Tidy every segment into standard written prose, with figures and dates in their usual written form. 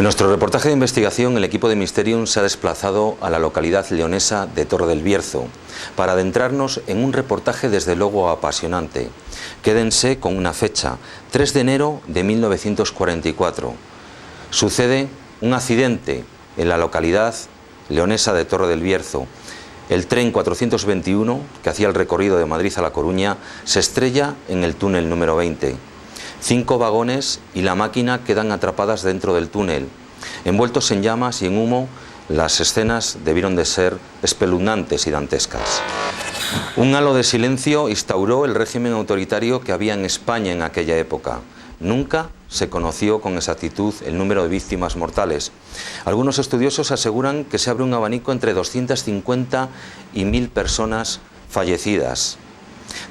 En nuestro reportaje de investigación, el equipo de Mysterium se ha desplazado a la localidad leonesa de Torre del Bierzo para adentrarnos en un reportaje desde luego apasionante. Quédense con una fecha, 3 de enero de 1944. Sucede un accidente en la localidad leonesa de Torre del Bierzo. El tren 421, que hacía el recorrido de Madrid a La Coruña, se estrella en el túnel número 20. 5 vagones y la máquina quedan atrapadas dentro del túnel. Envueltos en llamas y en humo, las escenas debieron de ser espeluznantes y dantescas. Un halo de silencio instauró el régimen autoritario que había en España en aquella época. Nunca se conoció con exactitud el número de víctimas mortales. Algunos estudiosos aseguran que se abre un abanico entre 250 y 1000 personas fallecidas.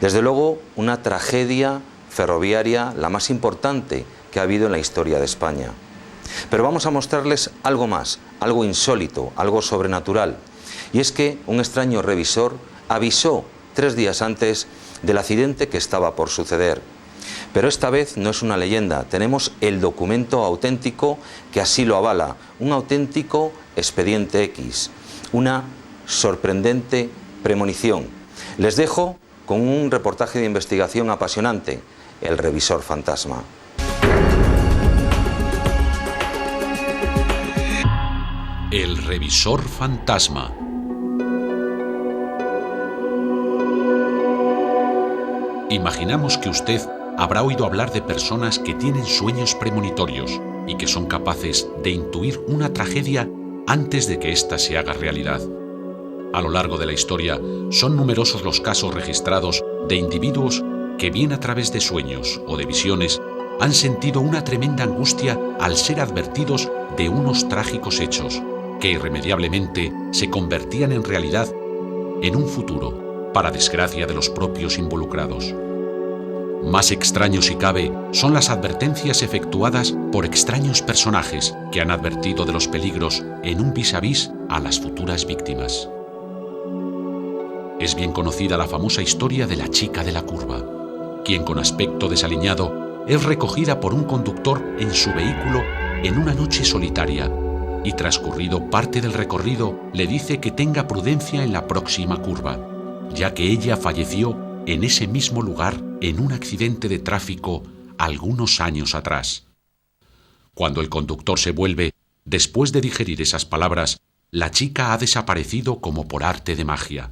Desde luego, una tragedia ferroviaria la más importante que ha habido en la historia de España. Pero vamos a mostrarles algo más, algo insólito, algo sobrenatural. Y es que un extraño revisor avisó 3 días antes del accidente que estaba por suceder. Pero esta vez no es una leyenda, tenemos el documento auténtico que así lo avala, un auténtico expediente X, una sorprendente premonición. Les dejo con un reportaje de investigación apasionante, El revisor fantasma. El revisor fantasma. Imaginamos que usted habrá oído hablar de personas que tienen sueños premonitorios y que son capaces de intuir una tragedia antes de que ésta se haga realidad. A lo largo de la historia, son numerosos los casos registrados de individuos que bien a través de sueños o de visiones han sentido una tremenda angustia al ser advertidos de unos trágicos hechos que irremediablemente se convertían en realidad en un futuro, para desgracia de los propios involucrados. Más extraño si cabe son las advertencias efectuadas por extraños personajes que han advertido de los peligros en un vis a vis a las futuras víctimas. Es bien conocida la famosa historia de la chica de la curva, quien con aspecto desaliñado es recogida por un conductor en su vehículo en una noche solitaria y transcurrido parte del recorrido le dice que tenga prudencia en la próxima curva, ya que ella falleció en ese mismo lugar en un accidente de tráfico algunos años atrás. Cuando el conductor se vuelve, después de digerir esas palabras, la chica ha desaparecido como por arte de magia.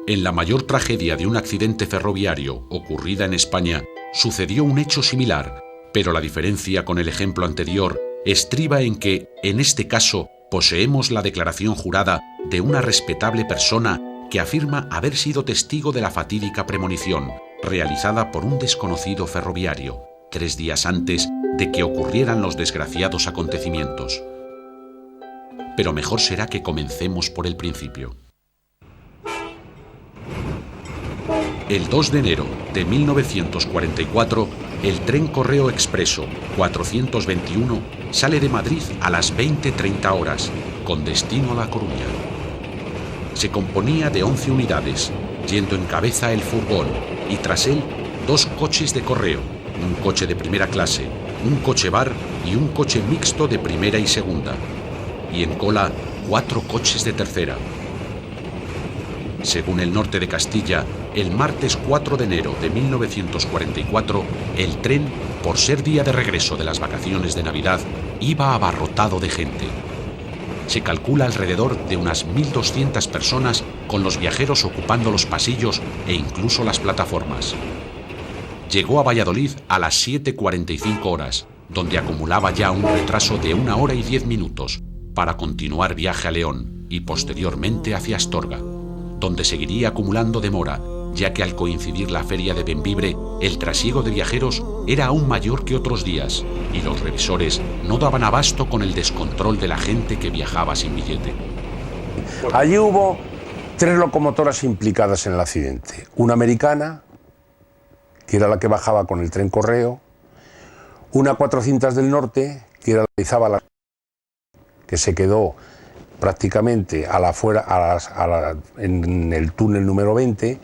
En la mayor tragedia de un accidente ferroviario ocurrida en España, sucedió un hecho similar, pero la diferencia con el ejemplo anterior estriba en que, en este caso, poseemos la declaración jurada de una respetable persona que afirma haber sido testigo de la fatídica premonición, realizada por un desconocido ferroviario, 3 días antes de que ocurrieran los desgraciados acontecimientos. Pero mejor será que comencemos por el principio. El 2 de enero de 1944, el tren Correo Expreso 421 sale de Madrid a las 20:30 horas, con destino a La Coruña. Se componía de 11 unidades, yendo en cabeza el furgón y tras él 2 coches de correo, un coche de primera clase, un coche bar y un coche mixto de primera y segunda, y en cola 4 coches de tercera. Según el Norte de Castilla, el martes 4 de enero de 1944, el tren, por ser día de regreso de las vacaciones de Navidad, iba abarrotado de gente. Se calcula alrededor de unas 1.200 personas, con los viajeros ocupando los pasillos e incluso las plataformas. Llegó a Valladolid a las 7:45 horas, donde acumulaba ya un retraso de 1 hora y 10 minutos, para continuar viaje a León y posteriormente hacia Astorga, donde seguiría acumulando demora, ya que al coincidir la feria de Bembibre, el trasiego de viajeros era aún mayor que otros días, y los revisores no daban abasto con el descontrol de la gente que viajaba sin billete. Allí hubo 3 locomotoras implicadas en el accidente. Una americana, que era la que bajaba con el tren Correo, una 400 del Norte, que era la que realizaba la que se quedó prácticamente en el túnel número 20,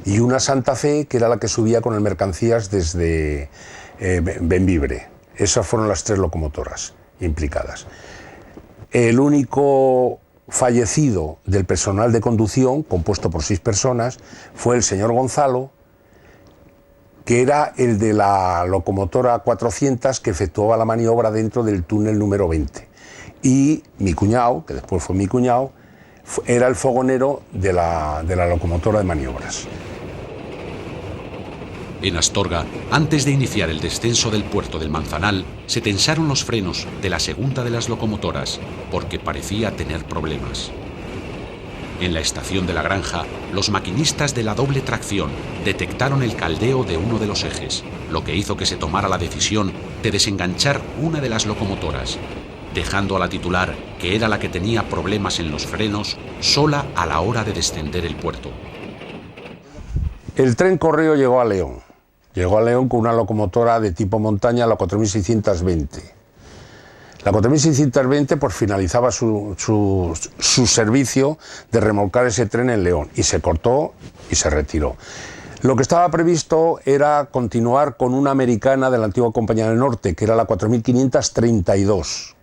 y una Santa Fe, que era la que subía con el mercancías desde Bembibre. Esas fueron las 3 locomotoras implicadas. El único fallecido del personal de conducción, compuesto por 6 personas, fue el señor Gonzalo, que era el de la locomotora 400 que efectuaba la maniobra dentro del túnel número 20. Y mi cuñado, que después fue mi cuñado, era el fogonero de la locomotora de maniobras. En Astorga, antes de iniciar el descenso del puerto del Manzanal, se tensaron los frenos de la segunda de las locomotoras, porque parecía tener problemas. En la estación de la Granja, los maquinistas de la doble tracción detectaron el caldeo de uno de los ejes, lo que hizo que se tomara la decisión de desenganchar una de las locomotoras, dejando a la titular, que era la que tenía problemas en los frenos, sola a la hora de descender el puerto. El tren Correo llegó a León. Llegó a León con una locomotora de tipo montaña, la 4620. La 4620 pues finalizaba su servicio de remolcar ese tren en León y se cortó y se retiró. Lo que estaba previsto era continuar con una americana de la antigua Compañía del Norte, que era la 4532.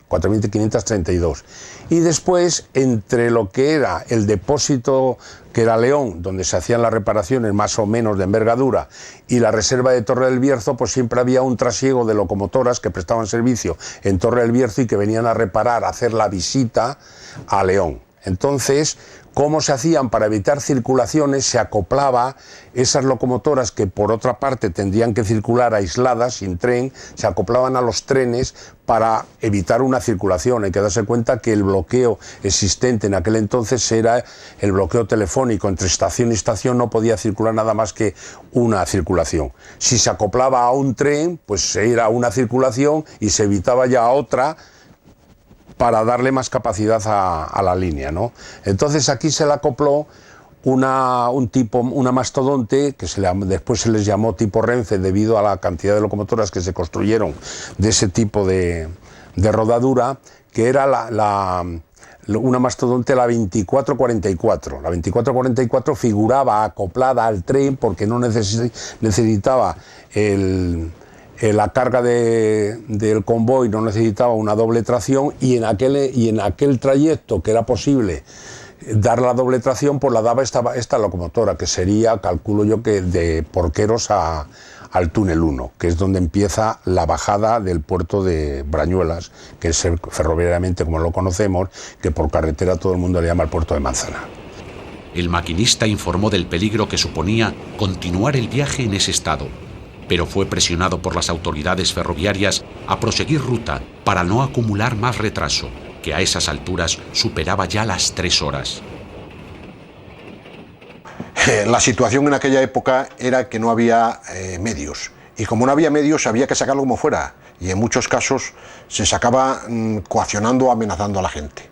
4532. Y después, entre lo que era el depósito, que era León, donde se hacían las reparaciones más o menos de envergadura, y la reserva de Torre del Bierzo, pues siempre había un trasiego de locomotoras que prestaban servicio en Torre del Bierzo y que venían a reparar, a hacer la visita a León. Entonces, ¿cómo se hacían para evitar circulaciones? Se acoplaba esas locomotoras que por otra parte tendrían que circular aisladas, sin tren, se acoplaban a los trenes para evitar una circulación. Hay que darse cuenta que el bloqueo existente en aquel entonces era el bloqueo telefónico. Entre estación y estación no podía circular nada más que una circulación. Si se acoplaba a un tren, pues era una circulación y se evitaba ya otra, para darle más capacidad a la línea, ¿no? Entonces aquí se le acopló una mastodonte, que después se les llamó tipo Renfe debido a la cantidad de locomotoras que se construyeron de ese tipo de rodadura, que era una mastodonte, la 2444. La 2444 figuraba acoplada al tren porque no necesitaba la carga del convoy, no necesitaba una doble tracción, y en aquel trayecto que era posible dar la doble tracción, pues la daba esta locomotora, que sería, calculo yo, que de Porqueros al túnel 1, que es donde empieza la bajada del puerto de Brañuelas, que es ferroviariamente como lo conocemos, que por carretera todo el mundo le llama el puerto de Manzana. El maquinista informó del peligro que suponía continuar el viaje en ese estado, pero fue presionado por las autoridades ferroviarias a proseguir ruta para no acumular más retraso, que a esas alturas superaba ya las 3 horas. La situación en aquella época era que no había medios, y como no había medios había que sacarlo como fuera, y en muchos casos se sacaba coaccionando, amenazando a la gente.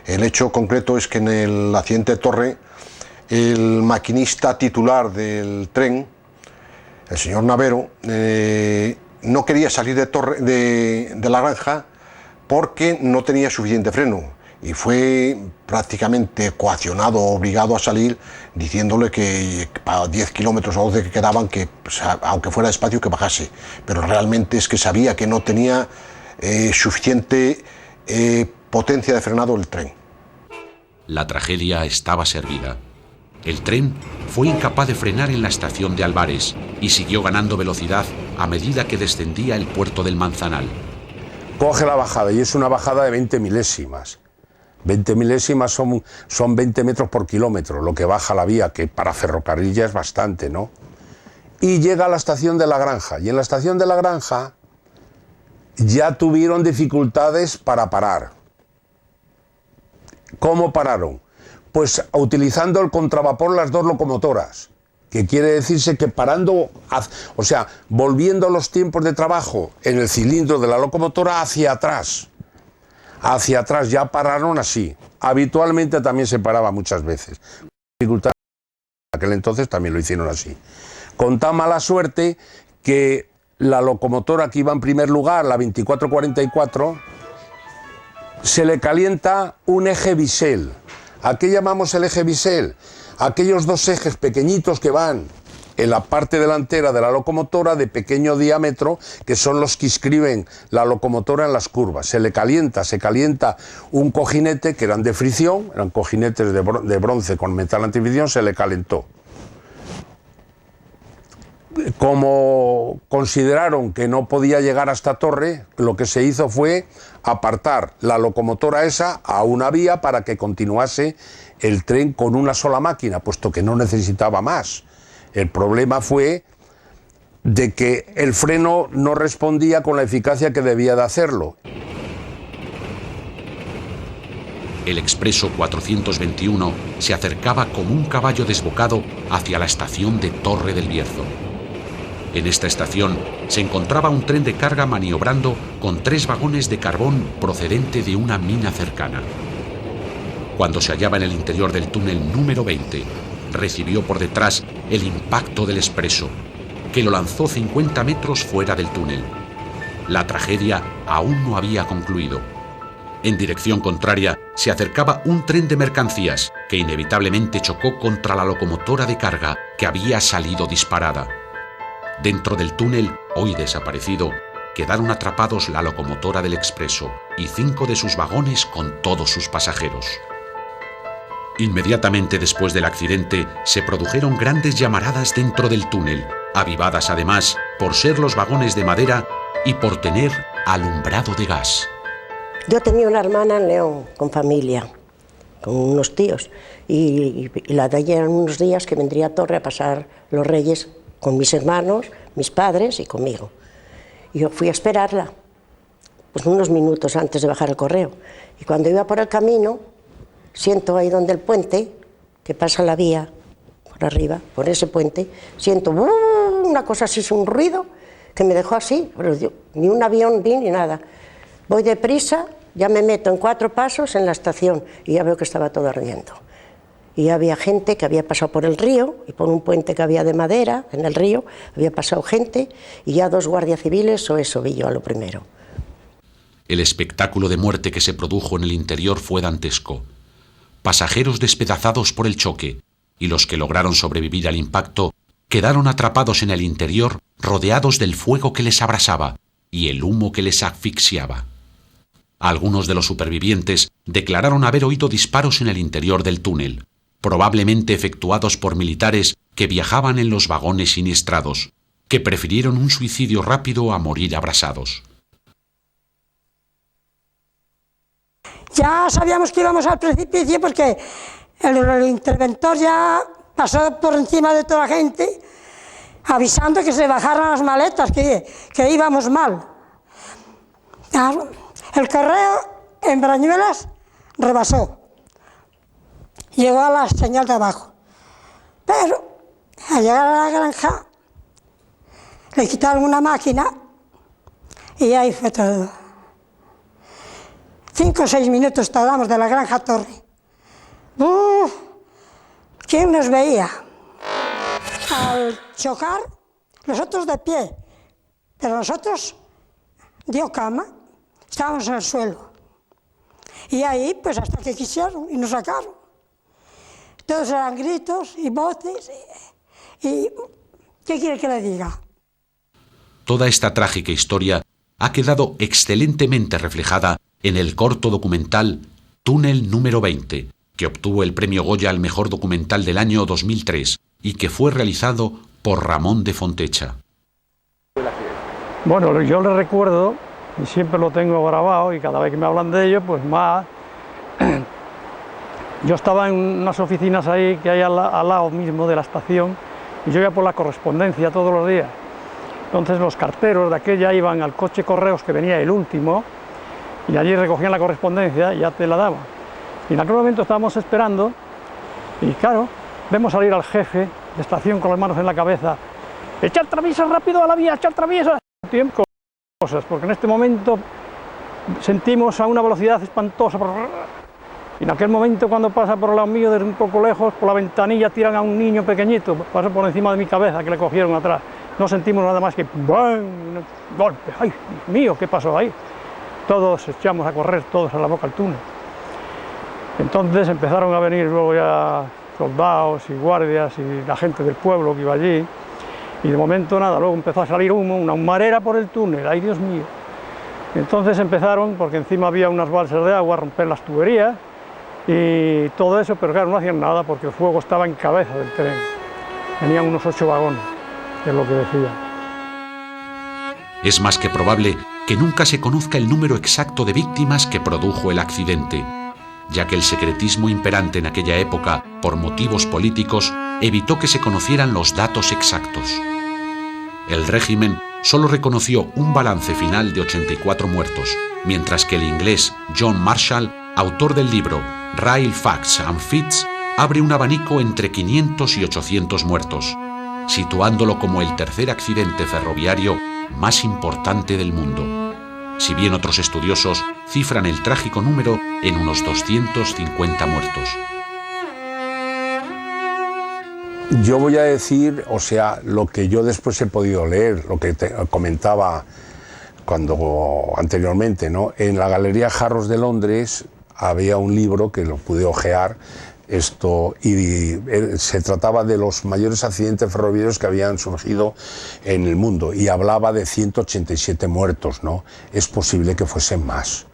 El hecho concreto es que en el accidente de Torre, el maquinista titular del tren, el señor Navero, no quería salir de la Granja porque no tenía suficiente freno, y fue prácticamente coaccionado, obligado a salir, diciéndole que para 10 kilómetros o 12 que quedaban, que pues, aunque fuera despacio, que bajase. Pero realmente es que sabía que no tenía suficiente potencia de frenado el tren. La tragedia estaba servida. El tren fue incapaz de frenar en la estación de Albares y siguió ganando velocidad a medida que descendía el puerto del Manzanal. Coge la bajada, y es una bajada de 20 milésimas. 20 milésimas son 20 metros por kilómetro, lo que baja la vía, que para ferrocarril ya es bastante, ¿no? Y llega a la estación de la Granja, y en la estación de la Granja ya tuvieron dificultades para parar. ¿Cómo pararon? Pues utilizando el contravapor las 2 locomotoras, que quiere decirse que parando, o sea, volviendo los tiempos de trabajo en el cilindro de la locomotora hacia atrás, ya pararon así. Habitualmente también se paraba muchas veces. En aquel entonces también lo hicieron así. Con tan mala suerte que la locomotora que iba en primer lugar, la 2444, se le calienta un eje bisel. ¿A qué llamamos el eje bisel? aquellos dos ejes pequeñitos que van en la parte delantera de la locomotora de pequeño diámetro, que son los que inscriben la locomotora en las curvas. Se calienta un cojinete, que eran de fricción, eran cojinetes de bronce con metal antifricción, se le calentó. Como consideraron que no podía llegar a esta torre, lo que se hizo fue apartar la locomotora esa a una vía para que continuase el tren con una sola máquina, puesto que no necesitaba más. El problema fue de que el freno no respondía con la eficacia que debía de hacerlo. El expreso 421 se acercaba como un caballo desbocado hacia la estación de Torre del Bierzo. En esta estación se encontraba un tren de carga maniobrando con 3 vagones de carbón procedente de una mina cercana. Cuando se hallaba en el interior del túnel número 20, recibió por detrás el impacto del expreso, que lo lanzó 50 metros fuera del túnel. La tragedia aún no había concluido. En dirección contraria se acercaba un tren de mercancías que inevitablemente chocó contra la locomotora de carga que había salido disparada. Dentro del túnel, hoy desaparecido, quedaron atrapados la locomotora del expreso y 5 de sus vagones con todos sus pasajeros. Inmediatamente después del accidente se produjeron grandes llamaradas dentro del túnel, avivadas además por ser los vagones de madera y por tener alumbrado de gas. Yo tenía una hermana en León, con familia, con unos tíos, y la de allí eran unos días que vendría a Torre a pasar los Reyes con mis hermanos, mis padres y conmigo. Y yo fui a esperarla, pues unos minutos antes de bajar el correo. Y cuando iba por el camino, siento ahí donde el puente, que pasa la vía por arriba, por ese puente, siento una cosa así, un ruido que me dejó así, pero yo, ni un avión vi ni nada. Voy deprisa, ya me meto en 4 pasos en la estación y ya veo que estaba todo ardiendo. Y había gente que había pasado por el río y por un puente que había de madera en el río, había pasado gente y ya 2 guardias civiles, o eso vi yo a lo primero. El espectáculo de muerte que se produjo en el interior fue dantesco. Pasajeros despedazados por el choque y los que lograron sobrevivir al impacto quedaron atrapados en el interior, rodeados del fuego que les abrasaba y el humo que les asfixiaba. Algunos de los supervivientes declararon haber oído disparos en el interior del túnel, probablemente efectuados por militares que viajaban en los vagones siniestrados, que prefirieron un suicidio rápido a morir abrasados. Ya sabíamos que íbamos al precipicio porque el interventor ya pasó por encima de toda la gente avisando que se bajaran las maletas, que íbamos mal. El correo en Brañuelas rebasó, llegó a la señal de abajo, pero al llegar a la granja le quitaron una máquina y ahí fue todo. 5 o 6 minutos tardamos de la granja a Torre. ¿Quién nos veía? Al chocar, nosotros de pie, pero nosotros dio cama, estábamos en el suelo. Y ahí, pues hasta que quisieron y nos sacaron. Todos eran gritos y voces. Y ¿qué quiere que le diga? Toda esta trágica historia ha quedado excelentemente reflejada en el corto documental Túnel número 20, que obtuvo el premio Goya al mejor documental del año 2003 y que fue realizado por Ramón de Fontecha. Bueno, yo le recuerdo, y siempre lo tengo grabado, y cada vez que me hablan de ello, pues más. Yo estaba en unas oficinas ahí que hay al lado mismo de la estación, y yo iba por la correspondencia todos los días. Entonces los carteros de aquella iban al coche correos que venía el último, y allí recogían la correspondencia y ya te la daban. Y en aquel momento estábamos esperando, y claro, vemos salir al jefe de estación con las manos en la cabeza. ¡Echar traviesas rápido a la vía! ¡Echar traviesas! Tiempo cosas, porque en este momento sentimos a una velocidad espantosa. Y en aquel momento, cuando pasa por el lado mío, desde un poco lejos, por la ventanilla tiran a un niño pequeñito, pasó por encima de mi cabeza, que le cogieron atrás. No sentimos nada más que ¡bam! Un golpe. ¡Ay, Dios mío! ¿Qué pasó ahí? Todos echamos a correr, todos a la boca del túnel. Entonces empezaron a venir luego ya soldados y guardias y la gente del pueblo que iba allí. Y de momento nada, luego empezó a salir humo, una humarera por el túnel, ¡ay Dios mío! Entonces empezaron, porque encima había unas balsas de agua, a romper las tuberías y todo eso, pero claro, no hacían nada porque el fuego estaba en cabeza del tren. Tenían unos 8 vagones, es lo que decían. Es más que probable que nunca se conozca el número exacto de víctimas que produjo el accidente, ya que el secretismo imperante en aquella época, por motivos políticos, evitó que se conocieran los datos exactos. El régimen solo reconoció un balance final de 84 muertos, mientras que el inglés John Marshall, autor del libro Rail Facts and Feats, abre un abanico entre 500 y 800 muertos, situándolo como el tercer accidente ferroviario más importante del mundo, si bien otros estudiosos cifran el trágico número en unos 250 muertos. Yo voy a decir, o sea, lo que yo después he podido leer, lo que te comentaba anteriormente, ¿no? En la Galería Jarros de Londres había un libro que lo pude ojear, y se trataba de los mayores accidentes ferroviarios que habían surgido en el mundo y hablaba de 187 muertos, ¿no? Es posible que fuesen más,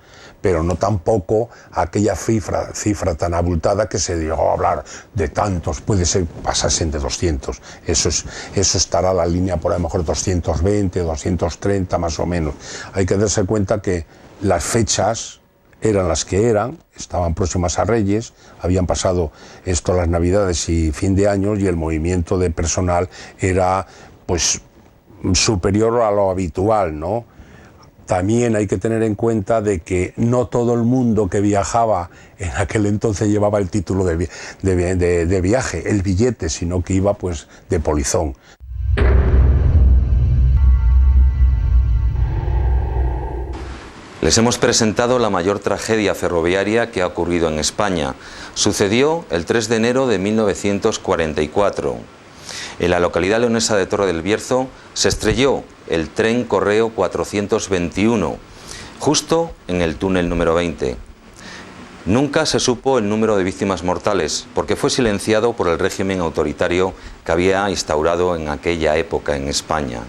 pero no tampoco aquella cifra tan abultada que se llegó a hablar de tantos, puede ser pasasen de 200, eso estará la línea por a lo mejor 220, 230 más o menos. Hay que darse cuenta que las fechas eran las que eran, estaban próximas a Reyes, habían pasado las Navidades y fin de año y el movimiento de personal era pues superior a lo habitual, ¿no? También hay que tener en cuenta de que no todo el mundo que viajaba en aquel entonces llevaba el título de viaje, el billete, sino que iba pues de polizón. Les hemos presentado la mayor tragedia ferroviaria que ha ocurrido en España. Sucedió el 3 de enero de 1944. En la localidad leonesa de Torre del Bierzo se estrelló el tren Correo 421, justo en el túnel número 20. Nunca se supo el número de víctimas mortales, porque fue silenciado por el régimen autoritario que había instaurado en aquella época en España.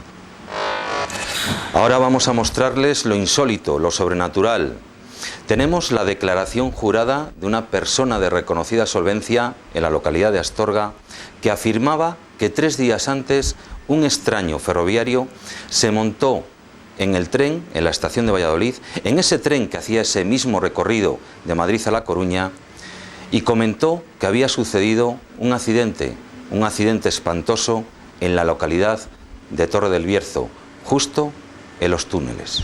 Ahora vamos a mostrarles lo insólito, lo sobrenatural. Tenemos la declaración jurada de una persona de reconocida solvencia en la localidad de Astorga que afirmaba que 3 días antes un extraño ferroviario se montó en el tren, en la estación de Valladolid, en ese tren que hacía ese mismo recorrido de Madrid a La Coruña, y comentó que había sucedido un accidente espantoso en la localidad de Torre del Bierzo, justo en los túneles.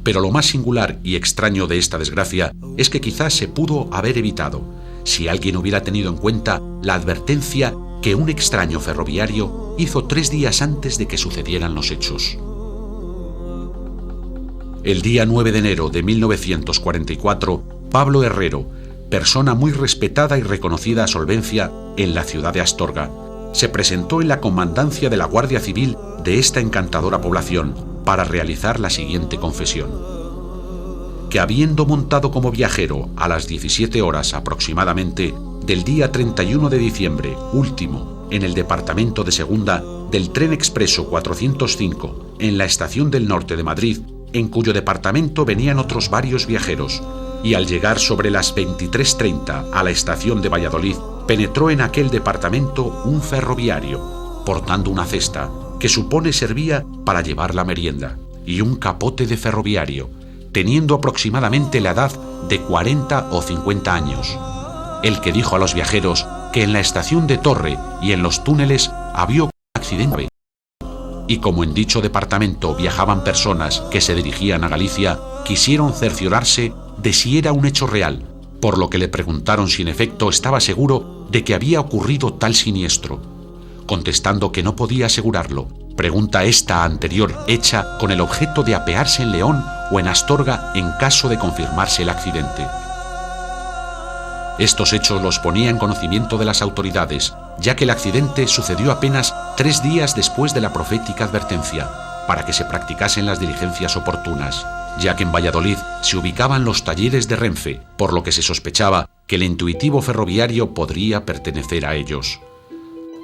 Pero lo más singular y extraño de esta desgracia es que quizás se pudo haber evitado si alguien hubiera tenido en cuenta la advertencia que un extraño ferroviario hizo 3 días antes de que sucedieran los hechos. El día 9 de enero de 1944, Pablo Herrero, persona muy respetada y reconocida a solvencia en la ciudad de Astorga, se presentó en la comandancia de la Guardia Civil de esta encantadora población para realizar la siguiente confesión: que habiendo montado como viajero a las 17 horas aproximadamente del día 31 de diciembre último en el departamento de Segunda del tren expreso 405 en la estación del norte de Madrid, en cuyo departamento venían otros varios viajeros, y al llegar sobre las 23:30 a la estación de Valladolid, penetró en aquel departamento un ferroviario, portando una cesta, que supone servía para llevar la merienda, y un capote de ferroviario, teniendo aproximadamente la edad de 40 o 50 años, el que dijo a los viajeros que en la estación de Torre y en los túneles había un accidente, y como en dicho departamento viajaban personas que se dirigían a Galicia, quisieron cerciorarse de si era un hecho real, por lo que le preguntaron si en efecto estaba seguro de que había ocurrido tal siniestro. Contestando que no podía asegurarlo, pregunta esta anterior hecha con el objeto de apearse en León o en Astorga en caso de confirmarse el accidente. Estos hechos los ponía en conocimiento de las autoridades, ya que el accidente sucedió apenas 3 días después de la profética advertencia, para que se practicasen las diligencias oportunas, ya que en Valladolid se ubicaban los talleres de Renfe, por lo que se sospechaba que el intuitivo ferroviario podría pertenecer a ellos.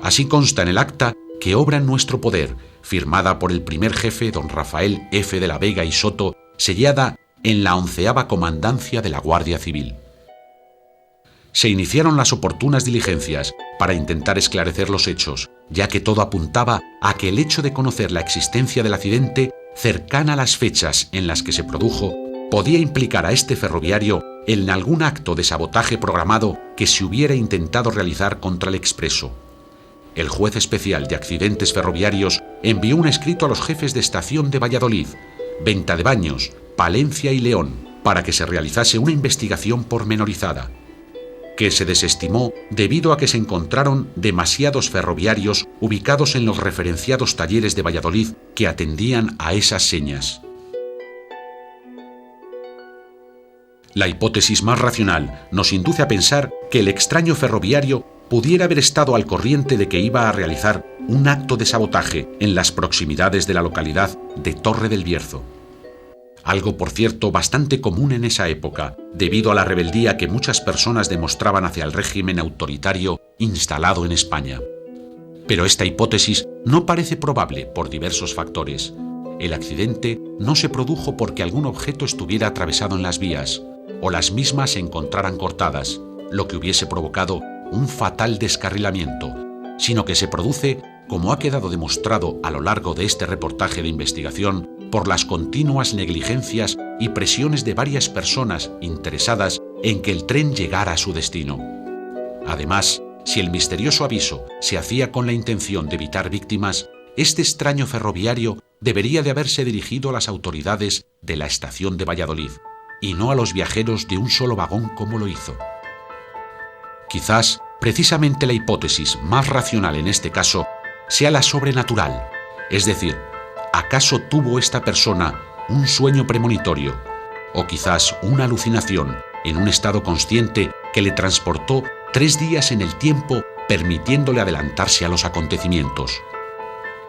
Así consta en el acta que obra en nuestro poder, firmada por el primer jefe don Rafael F. de la Vega y Soto, sellada en la 11ª Comandancia de la Guardia Civil. Se iniciaron las oportunas diligencias para intentar esclarecer los hechos, ya que todo apuntaba a que el hecho de conocer la existencia del accidente cercana a las fechas en las que se produjo podía implicar a este ferroviario en algún acto de sabotaje programado que se hubiera intentado realizar contra el Expreso. El juez especial de accidentes ferroviarios envió un escrito a los jefes de estación de Valladolid, Ventadebaños, Palencia y León, para que se realizase una investigación pormenorizada, que se desestimó debido a que se encontraron demasiados ferroviarios ubicados en los referenciados talleres de Valladolid que atendían a esas señas. La hipótesis más racional nos induce a pensar que el extraño ferroviario pudiera haber estado al corriente de que iba a realizar un acto de sabotaje en las proximidades de la localidad de Torre del Bierzo. Algo, por cierto, bastante común en esa época, debido a la rebeldía que muchas personas demostraban hacia el régimen autoritario instalado en España. Pero esta hipótesis no parece probable por diversos factores. El accidente no se produjo porque algún objeto estuviera atravesado en las vías, o las mismas se encontraran cortadas, lo que hubiese provocado un fatal descarrilamiento, sino que se produce, como ha quedado demostrado a lo largo de este reportaje de investigación, por las continuas negligencias y presiones de varias personas interesadas en que el tren llegara a su destino. Además, si el misterioso aviso se hacía con la intención de evitar víctimas, este extraño ferroviario debería de haberse dirigido a las autoridades de la estación de Valladolid, y no a los viajeros de un solo vagón como lo hizo. Quizás, precisamente la hipótesis más racional en este caso sea la sobrenatural, es decir, ¿acaso tuvo esta persona un sueño premonitorio o quizás una alucinación en un estado consciente que le transportó 3 días en el tiempo, permitiéndole adelantarse a los acontecimientos?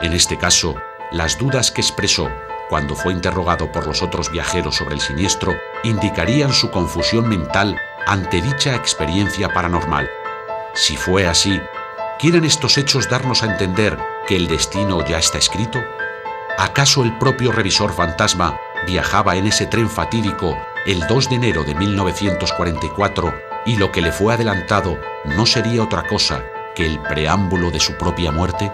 En este caso, las dudas que expresó cuando fue interrogado por los otros viajeros sobre el siniestro indicarían su confusión mental ante dicha experiencia paranormal. Si fue así, ¿quieren estos hechos darnos a entender que el destino ya está escrito? ¿Acaso el propio revisor fantasma viajaba en ese tren fatídico el 2 de enero de 1944 y lo que le fue adelantado no sería otra cosa que el preámbulo de su propia muerte?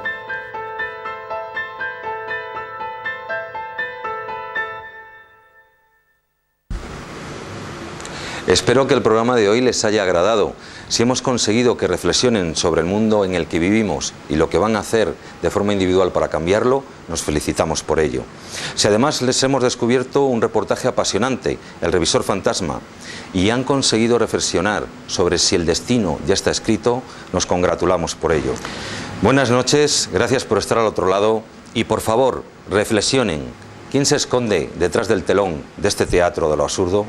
Espero que el programa de hoy les haya agradado. Si hemos conseguido que reflexionen sobre el mundo en el que vivimos y lo que van a hacer de forma individual para cambiarlo, nos felicitamos por ello. Si además les hemos descubierto un reportaje apasionante, El revisor fantasma, y han conseguido reflexionar sobre si el destino ya está escrito, nos congratulamos por ello. Buenas noches, gracias por estar al otro lado y por favor, reflexionen. ¿Quién se esconde detrás del telón de este teatro de lo absurdo?